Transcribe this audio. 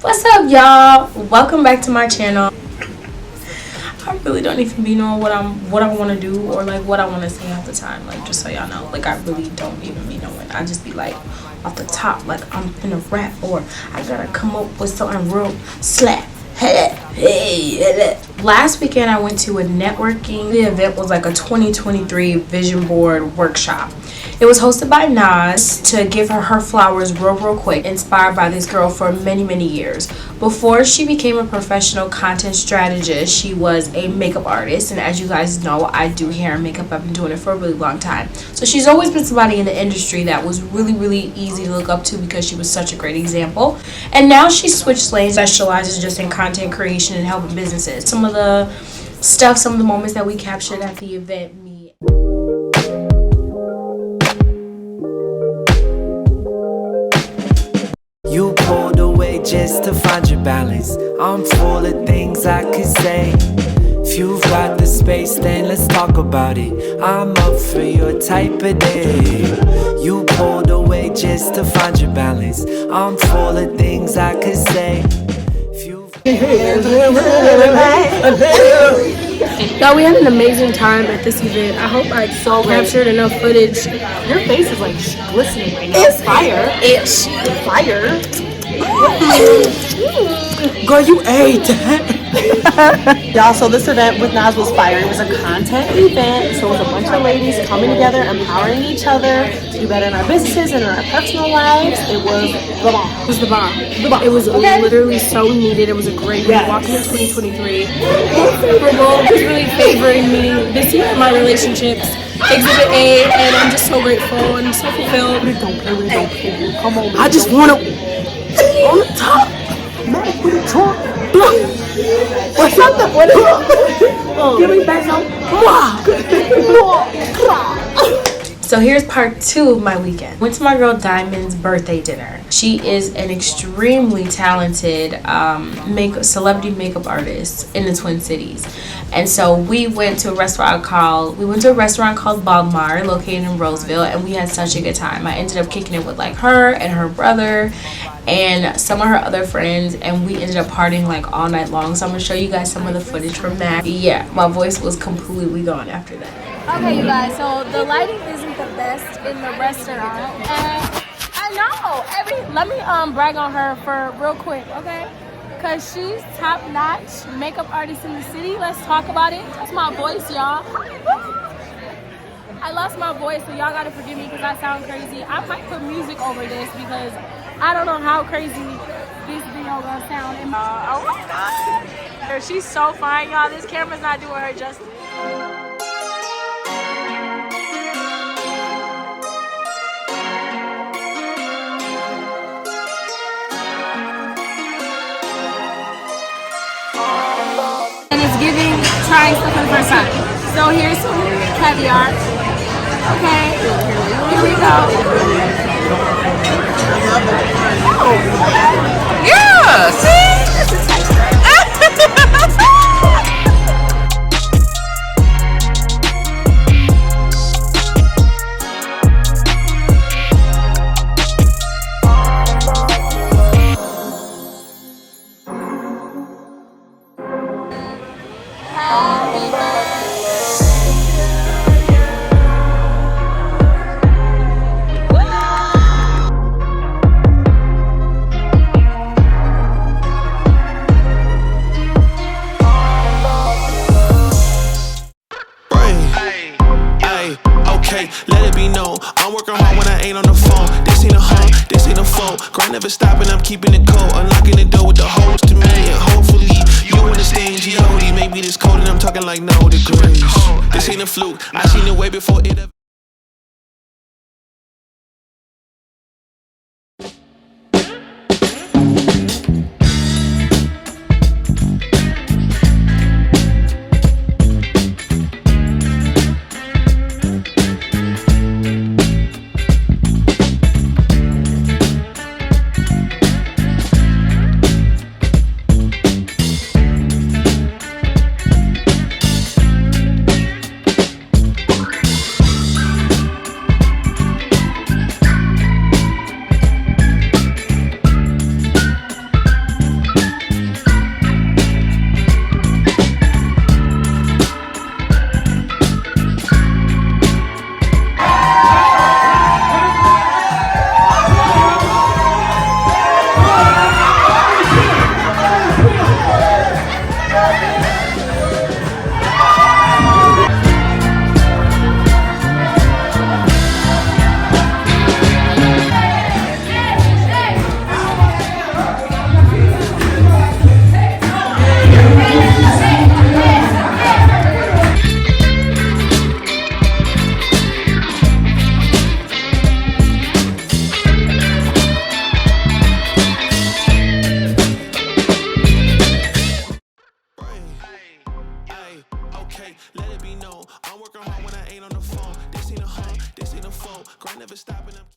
What's up, y'all? Welcome back to my channel. I really don't even be knowing what I want to do or like what I want to say half the time. Like, just so y'all know, like I really don't even be knowing. I just be like off the top, like I'm finna rap or I gotta come up with something real slap. Last weekend I went to a networking. The event was like a 2023 vision board workshop. It was hosted by Nas to give her flowers real quick, inspired by this girl for many years. Before she became a professional content strategist, she was a makeup artist, and as you guys know, I do hair and makeup. I've been doing it for a really long time. So she's always been somebody in the industry that was really easy to look up to because she was such a great example. And now she switched lanes, specializes just in content creation and helping businesses. Some of the moments that we captured at the event. You pulled away just to find your balance. I'm full of things I could say. If you've got the space, then let's talk about it. I'm up for your type of day. You pulled away just to find your balance. I'm full of things I could say. Y'all, we had an amazing time at this event. I hope I captured enough footage. Your face is like glistening right now. It's fire. It's fire. Girl, you ate that. Y'all, so this event with Nas was fire. It was a content event. So it was a bunch of ladies coming together, empowering each other to do better in our businesses and in our personal lives. It was the bomb. It was the bomb. It was literally so needed. It was a great week. Walking in 2023. Favorable. It was really favoring me this year in my relationships. Exhibit A, and I'm just so grateful and so fulfilled. Don't play. Come on. I just want to on the top. What's up? What is it? Give me back some. So here's part 2 of my weekend. Went to my girl Diamond's birthday dinner. She is an extremely talented celebrity makeup artist in the Twin Cities. And so we went to a restaurant called Balmar, located in Roseville, and we had such a good time. I ended up kicking it with like her and her brother and some of her other friends, and we ended up partying like all night long. So I'm gonna show you guys some of the footage from that. Yeah, my voice was completely gone after that. Okay, you guys, so the lighting isn't the best in the restaurant, and I know, let me brag on her for real quick, okay? Because she's top-notch makeup artist in the city. Let's talk about it. That's my voice, y'all. I lost my voice, so y'all gotta forgive me because I sound crazy. I might put music over this because I don't know how crazy this video gonna sound. Oh my God. She's so fine, y'all. This camera's not doing her justice. Giving trying stuff for the first time. So here's some caviar. Okay, here we go. Oh, yeah, see? This is let it be known, I'm working hard when I ain't on the phone. This ain't a home, this ain't a phone. Grind never stopping, I'm keeping it cold. Unlocking the door with the holes to me, and hopefully you understand G.O.D. Maybe this cold and I'm talking like no degrees. This ain't a fluke, I seen it way before it ever. Okay, let it be known. I'm working hard when I ain't on the phone. This ain't a hunt, this ain't a foe. Grind never stopping. I'm